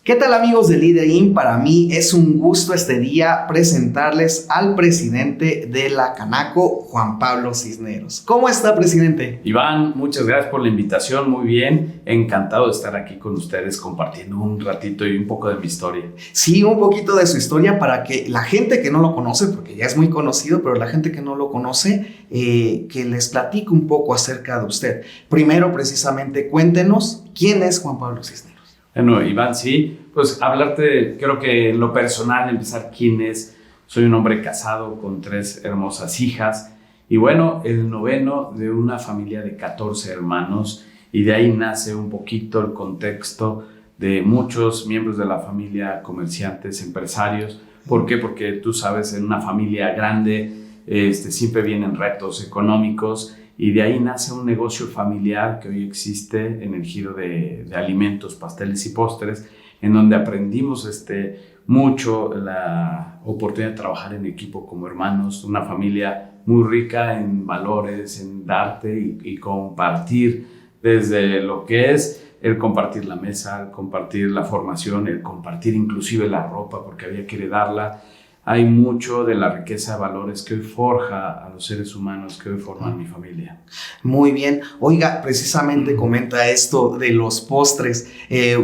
¿Qué tal, amigos de Liderin? Para mí es un gusto este día presentarles al presidente de la Canaco, Juan Pablo Cisneros. ¿Cómo está, presidente? Iván, muchas gracias por la invitación, muy bien, encantado de estar aquí con ustedes compartiendo un ratito y un poco de mi historia. Sí, un poquito de su historia para que la gente que no lo conoce, porque ya es muy conocido, pero la gente que no lo conoce, que les platique un poco acerca de usted. Primero, precisamente, cuéntenos quién es Juan Pablo Cisneros. Bueno, Iván, sí, pues hablarte, creo que en lo personal, empezar quién es. Soy un hombre casado con 3 hermosas hijas y bueno, el noveno de una familia de 14 hermanos, y de ahí nace un poquito el contexto de muchos miembros de la familia, comerciantes, empresarios. ¿Por qué? Porque tú sabes, en una familia grande siempre vienen retos económicos. Y de ahí nace un negocio familiar que hoy existe en el giro de alimentos, pasteles y postres, en donde aprendimos mucho la oportunidad de trabajar en equipo como hermanos, una familia muy rica en valores, en darte y compartir, desde lo que es el compartir la mesa, el compartir la formación, el compartir inclusive la ropa porque había que heredarla. Hay mucho de la riqueza de valores que hoy forja a los seres humanos que hoy forman mi familia. Muy bien. Oiga, precisamente comenta esto de los postres.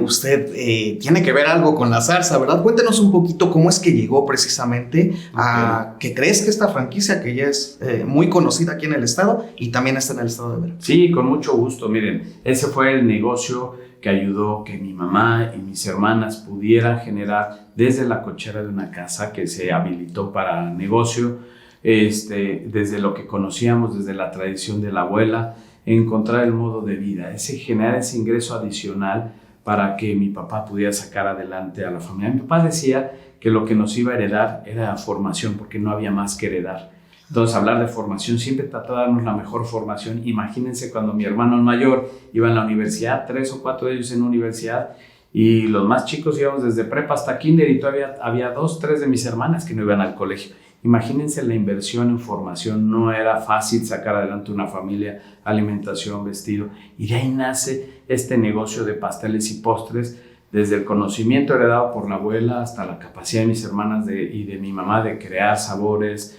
Usted tiene que ver algo con la salsa, ¿verdad? Cuéntenos un poquito cómo es que llegó precisamente a que crezca esta franquicia que ya es muy conocida aquí en el estado y también está en el estado de Veracruz. Sí, con mucho gusto. Miren, ese fue el negocio que ayudó que mi mamá y mis hermanas pudieran generar desde la cochera de una casa que se habilitó para negocio, desde lo que conocíamos, desde la tradición de la abuela, encontrar el modo de vida, generar ese ingreso adicional para que mi papá pudiera sacar adelante a la familia. Mi papá decía que lo que nos iba a heredar era formación, porque no había más que heredar. Entonces, hablar de formación, siempre trató de darnos la mejor formación. Imagínense cuando mi hermano mayor iba en la universidad, 3 o 4 de ellos en la universidad, y los más chicos íbamos desde prepa hasta kinder, y todavía había 2, 3 de mis hermanas que no iban al colegio. Imagínense la inversión en formación, no era fácil sacar adelante una familia, alimentación, vestido, y de ahí nace este negocio de pasteles y postres, desde el conocimiento heredado por la abuela hasta la capacidad de mis hermanas y de mi mamá de crear sabores,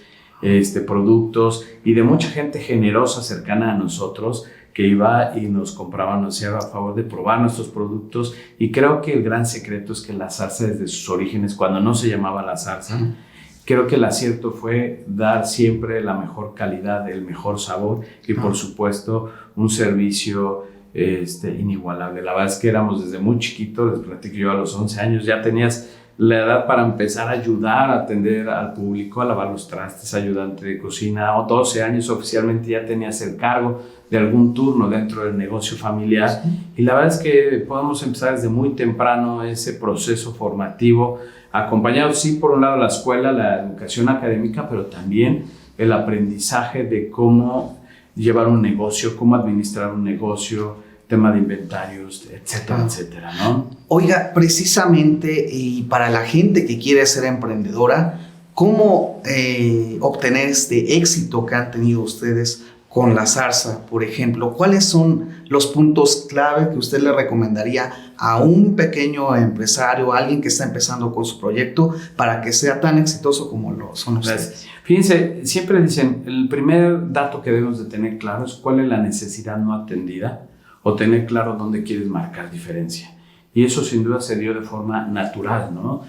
productos, y de mucha gente generosa cercana a nosotros que iba y nos compraba, nos hacía a favor de probar nuestros productos. Y creo que el gran secreto es que la salsa, desde sus orígenes, cuando no se llamaba la salsa, creo que el acierto fue dar siempre la mejor calidad, el mejor sabor y por supuesto un servicio inigualable. La verdad es que éramos desde muy chiquitos, les platico, yo a los 11 años ya tenías la edad para empezar a ayudar, a atender al público, a lavar los trastes, ayudante de cocina. O 12 años oficialmente ya tenías el cargo de algún turno dentro del negocio familiar. Y la verdad es que podemos empezar desde muy temprano ese proceso formativo, acompañado, sí, por un lado la escuela, la educación académica, pero también el aprendizaje de cómo llevar un negocio, cómo administrar un negocio, tema de inventarios, etcétera, etcétera, ¿no? Oiga, precisamente, y para la gente que quiere ser emprendedora, ¿cómo obtener este éxito que han tenido ustedes con la zarza, por ejemplo? ¿Cuáles son los puntos clave que usted le recomendaría a un pequeño empresario, a alguien que está empezando con su proyecto, para que sea tan exitoso como lo son ustedes? Fíjense, siempre dicen, el primer dato que debemos de tener claro es cuál es la necesidad no atendida, o tener claro dónde quieres marcar diferencia. Y eso sin duda se dio de forma natural, ¿no?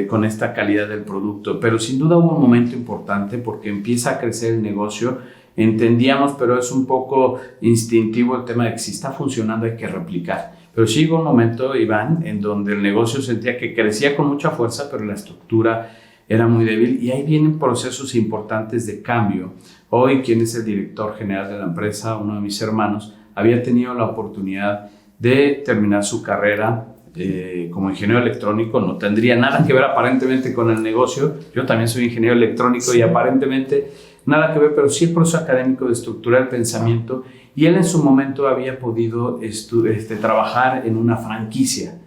Con esta calidad del producto. Pero sin duda hubo un momento importante porque empieza a crecer el negocio. Entendíamos, pero es un poco instintivo el tema de que si está funcionando hay que replicar. Pero sí llegó un momento, Iván, en donde el negocio sentía que crecía con mucha fuerza, pero la estructura era muy débil. Y ahí vienen procesos importantes de cambio. Hoy, quien es el director general de la empresa, uno de mis hermanos, había tenido la oportunidad de terminar su carrera como ingeniero electrónico. No tendría nada que ver aparentemente con el negocio. Yo también soy ingeniero electrónico, sí, y aparentemente nada que ver, pero sí el proceso académico de estructurar el pensamiento. Y él en su momento había podido trabajar en una franquicia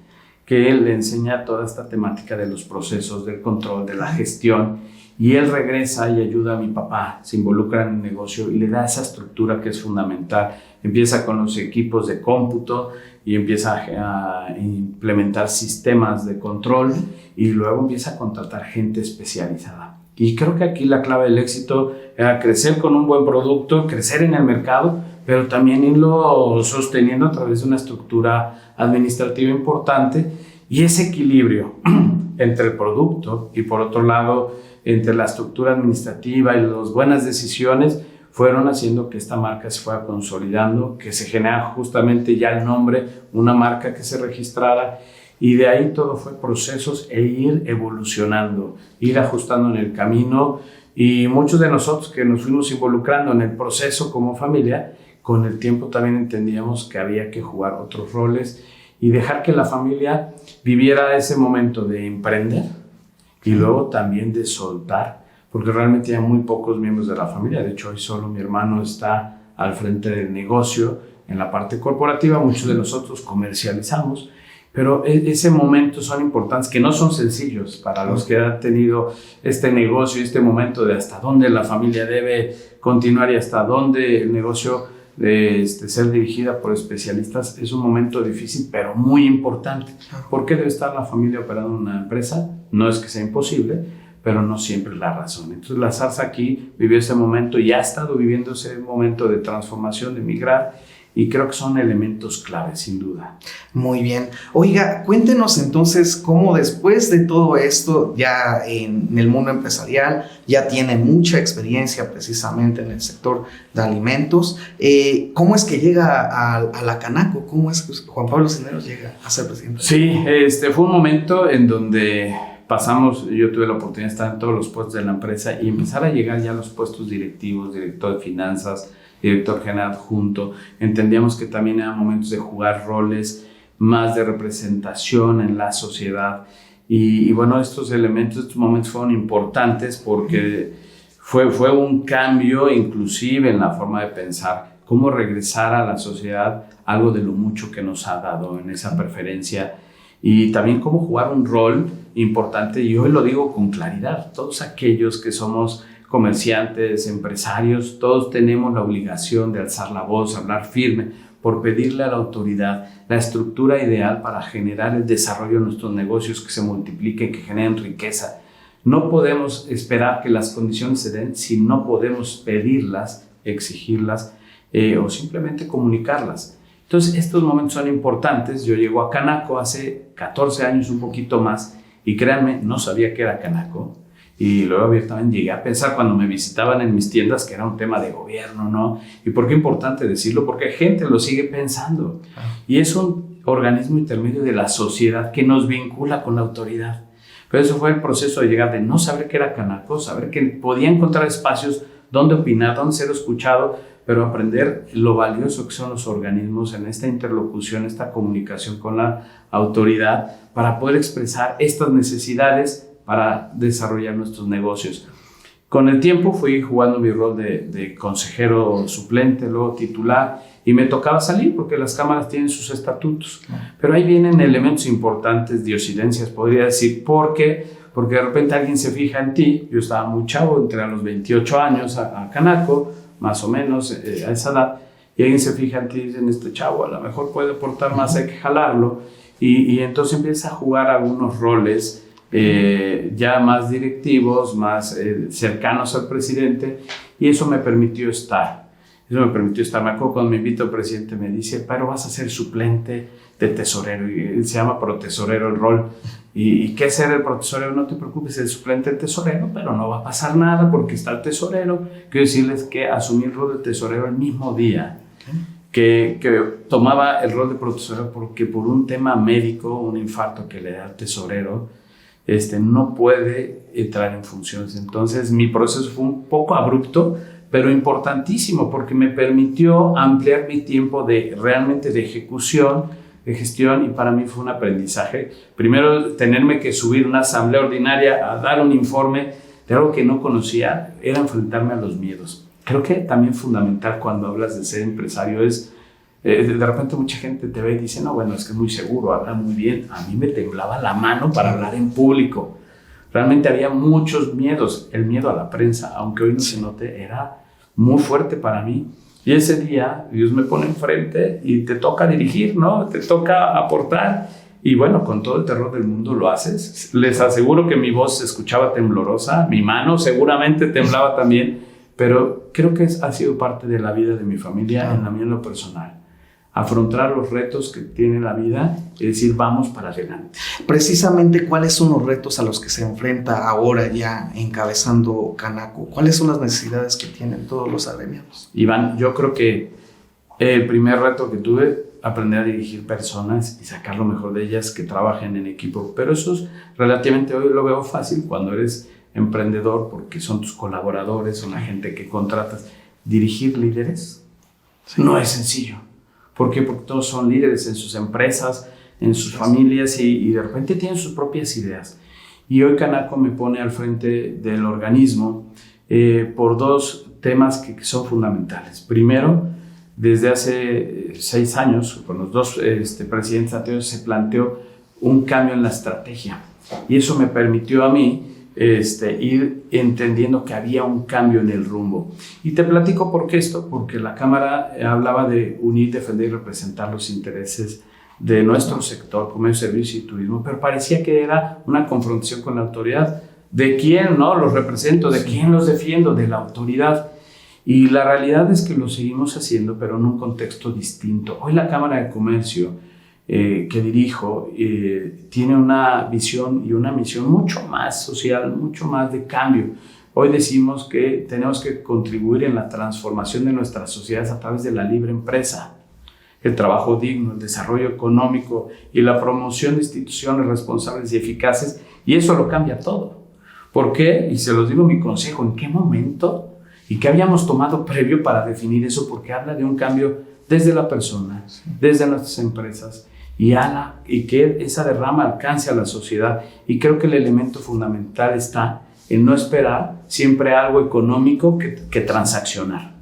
que él le enseña toda esta temática de los procesos, del control, de la gestión, y él regresa y ayuda a mi papá, se involucra en el negocio y le da esa estructura que es fundamental. Empieza con los equipos de cómputo y empieza a implementar sistemas de control y luego empieza a contratar gente especializada. Y creo que aquí la clave del éxito era crecer con un buen producto, crecer en el mercado, pero también irlo sosteniendo a través de una estructura administrativa importante, y ese equilibrio entre el producto y por otro lado entre la estructura administrativa y las buenas decisiones fueron haciendo que esta marca se fuera consolidando, que se genera justamente ya el nombre, una marca que se registrara, y de ahí todo fue procesos e ir evolucionando, ir ajustando en el camino. Y muchos de nosotros que nos fuimos involucrando en el proceso como familia, con el tiempo también entendíamos que había que jugar otros roles y dejar que la familia viviera ese momento de emprender y luego también de soltar, porque realmente hay muy pocos miembros de la familia. De hecho, hoy solo mi hermano está al frente del negocio en la parte corporativa, muchos de nosotros comercializamos, pero ese momento son importantes, que no son sencillos para los que han tenido este negocio y este momento de hasta dónde la familia debe continuar y hasta dónde el negocio de ser dirigida por especialistas. Es un momento difícil, pero muy importante. ¿Por qué debe estar la familia operando en una empresa? No es que sea imposible, pero no siempre es la razón. Entonces la Zarza aquí vivió ese momento y ha estado viviendo ese momento de transformación, de migrar, y creo que son elementos claves, sin duda. Muy bien. Oiga, cuéntenos entonces cómo después de todo esto, ya en el mundo empresarial, ya tiene mucha experiencia precisamente en el sector de alimentos. ¿Cómo es que llega a la Canaco? ¿Cómo es que Juan Pablo Cisneros llega a ser presidente? Sí, fue un momento en donde yo tuve la oportunidad de estar en todos los puestos de la empresa y empezar a llegar ya a los puestos directivos, director de finanzas, director general adjunto. Entendíamos que también eran momentos de jugar roles más de representación en la sociedad. Y bueno, estos momentos fueron importantes porque fue un cambio inclusive en la forma de pensar, cómo regresar a la sociedad algo de lo mucho que nos ha dado en esa preferencia, y también cómo jugar un rol importante. Y hoy lo digo con claridad, todos aquellos que somos comerciantes, empresarios, todos tenemos la obligación de alzar la voz, hablar firme, por pedirle a la autoridad la estructura ideal para generar el desarrollo de nuestros negocios, que se multipliquen, que generen riqueza. No podemos esperar que las condiciones se den si no podemos pedirlas, exigirlas o simplemente comunicarlas. Entonces, estos momentos son importantes. Yo llego a Canaco hace 14 años, un poquito más, y créanme, no sabía qué era Canaco. Y luego abiertamente llegué a pensar cuando me visitaban en mis tiendas que era un tema de gobierno, ¿no? ¿Y por qué es importante decirlo? Porque gente lo sigue pensando. Y es un organismo intermedio de la sociedad que nos vincula con la autoridad. Pero eso fue el proceso de llegar de no saber qué era Canaco, saber que podía encontrar espacios donde opinar, donde ser escuchado, pero aprender lo valioso que son los organismos en esta interlocución, esta comunicación con la autoridad para poder expresar estas necesidades para desarrollar nuestros negocios. Con el tiempo fui jugando mi rol de consejero suplente, luego titular, y me tocaba salir porque las cámaras tienen sus estatutos. Pero ahí vienen elementos importantes, diosidencias, podría decir. ¿Por qué? Porque de repente alguien se fija en ti. Yo estaba muy chavo, entré a los 28 años a Canaco, más o menos a esa edad, y alguien se fija en ti y dicen, este chavo a lo mejor puede aportar más, hay que jalarlo. Y entonces empieza a jugar algunos roles ya más directivos, más cercanos al presidente, y eso me permitió estar. Me acuerdo cuando me invita el presidente, me dice, pero vas a ser suplente de tesorero, y se llama protesorero el rol. ¿Y qué es ser el protesorero? No te preocupes, el suplente de tesorero, pero no va a pasar nada porque está el tesorero. Quiero decirles que asumí el rol de tesorero el mismo día que tomaba el rol de protesorero, porque por un tema médico, un infarto que le da al tesorero, no puede entrar en funciones. Entonces mi proceso fue un poco abrupto, pero importantísimo, porque me permitió ampliar mi tiempo realmente de ejecución, de gestión, y para mí fue un aprendizaje. Primero, tenerme que subir a una asamblea ordinaria a dar un informe de algo que no conocía, era enfrentarme a los miedos. Creo que también fundamental cuando hablas de ser empresario es De repente mucha gente te ve y dice, no, bueno, es que es muy seguro, habla muy bien. A mí me temblaba la mano para hablar en público. Realmente había muchos miedos. El miedo a la prensa, aunque hoy no se note, era muy fuerte para mí. Y ese día Dios me pone enfrente y te toca dirigir, ¿no? Te toca aportar. Y bueno, con todo el terror del mundo lo haces. Les aseguro que mi voz se escuchaba temblorosa, mi mano seguramente temblaba también, pero creo que ha sido parte de la vida de mi familia, en la mía en lo personal. Afrontar los retos que tiene la vida y decir, vamos para adelante. Precisamente, ¿cuáles son los retos a los que se enfrenta ahora ya encabezando Canaco? ¿Cuáles son las necesidades que tienen todos los agremiados? Iván, yo creo que el primer reto que tuve, aprender a dirigir personas y sacar lo mejor de ellas, que trabajen en equipo. Pero eso es relativamente, hoy lo veo fácil cuando eres emprendedor, porque son tus colaboradores, son la gente que contratas. Dirigir líderes no es sencillo. ¿Por qué? Porque todos son líderes en sus empresas, en sus familias y de repente tienen sus propias ideas. Y hoy Canaco me pone al frente del organismo por dos temas que son fundamentales. Primero, desde hace 6 años, con los dos presidentes anteriores, se planteó un cambio en la estrategia. Y eso me permitió a mí ir entendiendo que había un cambio en el rumbo. Y te platico por qué esto, porque la Cámara hablaba de unir, defender y representar los intereses de nuestro sector, comercio, servicios y turismo, pero parecía que era una confrontación con la autoridad. ¿De quién no los represento? ¿De quién los defiendo? De la autoridad. Y la realidad es que lo seguimos haciendo, pero en un contexto distinto. Hoy la Cámara de Comercio que dirijo tiene una visión y una misión mucho más social, mucho más de cambio. Hoy decimos que tenemos que contribuir en la transformación de nuestras sociedades a través de la libre empresa, el trabajo digno, el desarrollo económico y la promoción de instituciones responsables y eficaces, y eso lo cambia todo. ¿Por qué? Y se los digo mi consejo, ¿en qué momento y qué habíamos tomado previo para definir eso? Porque habla de un cambio desde la persona, desde nuestras empresas, y que esa derrama alcance a la sociedad. Y creo que el elemento fundamental está en no esperar siempre algo económico que transaccionar,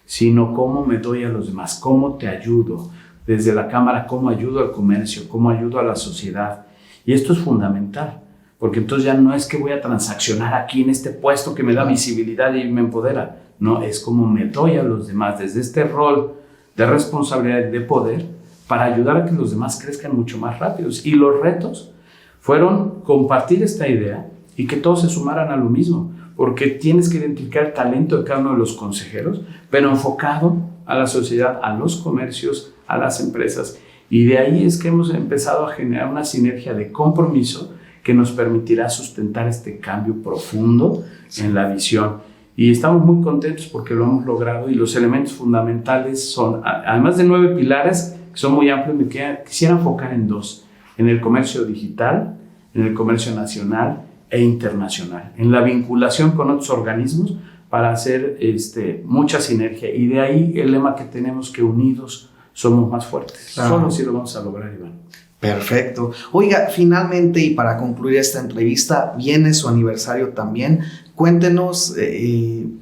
sino cómo me doy a los demás, cómo te ayudo desde la Cámara, cómo ayudo al comercio, cómo ayudo a la sociedad. Y esto es fundamental, porque entonces ya no es que voy a transaccionar aquí en este puesto que me da visibilidad y me empodera, no, es cómo me doy a los demás desde este rol de responsabilidad y de poder, para ayudar a que los demás crezcan mucho más rápidos. Y los retos fueron compartir esta idea y que todos se sumaran a lo mismo, porque tienes que identificar el talento de cada uno de los consejeros, pero enfocado a la sociedad, a los comercios, a las empresas. Y de ahí es que hemos empezado a generar una sinergia de compromiso que nos permitirá sustentar este cambio profundo en la visión. Y estamos muy contentos porque lo hemos logrado, y los elementos fundamentales son, además de 9 pilares, que son muy amplios, me quisiera enfocar en 2, en el comercio digital, en el comercio nacional e internacional, en la vinculación con otros organismos para hacer mucha sinergia. Y de ahí el lema que tenemos, que unidos somos más fuertes. Claro. Solo así lo vamos a lograr, Iván. Perfecto. Oiga, finalmente, y para concluir esta entrevista, viene su aniversario también. Cuéntenos,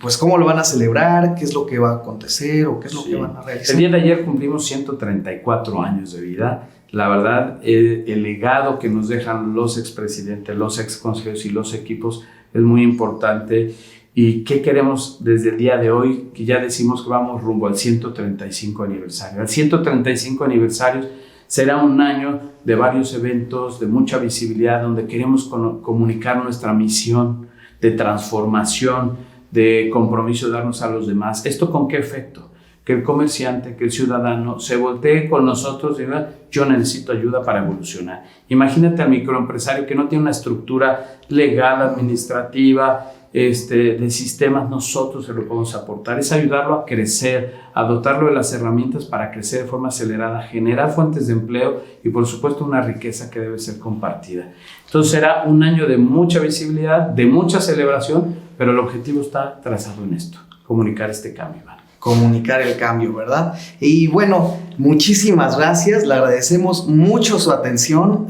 pues, cómo lo van a celebrar, qué es lo que va a acontecer o qué es lo que van a realizar. El día de ayer cumplimos 134 años de vida. La verdad, el legado que nos dejan los expresidentes, los exconsejeros y los equipos es muy importante. ¿Y qué queremos desde el día de hoy? Que ya decimos que vamos rumbo al 135 aniversario. Al 135 aniversario será un año de varios eventos, de mucha visibilidad, donde queremos comunicar nuestra misión de transformación, de compromiso de darnos a los demás. ¿Esto con qué efecto? Que el comerciante, que el ciudadano se voltee con nosotros y diga, yo necesito ayuda para evolucionar. Imagínate al microempresario que no tiene una estructura legal, administrativa, de sistemas. Nosotros se lo podemos aportar, es ayudarlo a crecer, a dotarlo de las herramientas para crecer de forma acelerada, generar fuentes de empleo y por supuesto una riqueza que debe ser compartida. Entonces será un año de mucha visibilidad, de mucha celebración, pero el objetivo está trazado en esto, comunicar este cambio, Iván. Comunicar el cambio, ¿verdad? Y bueno, muchísimas gracias, le agradecemos mucho su atención,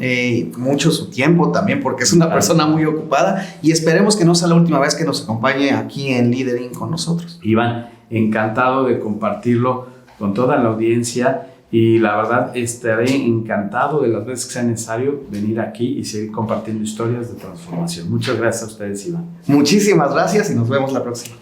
mucho su tiempo también, porque es una persona muy ocupada, y esperemos que no sea la última vez que nos acompañe aquí en Leadering con nosotros. Iván, encantado de compartirlo con toda la audiencia. Y la verdad, estaré encantado de las veces que sea necesario venir aquí y seguir compartiendo historias de transformación. Muchas gracias a ustedes, Iván. Muchísimas gracias y nos vemos la próxima.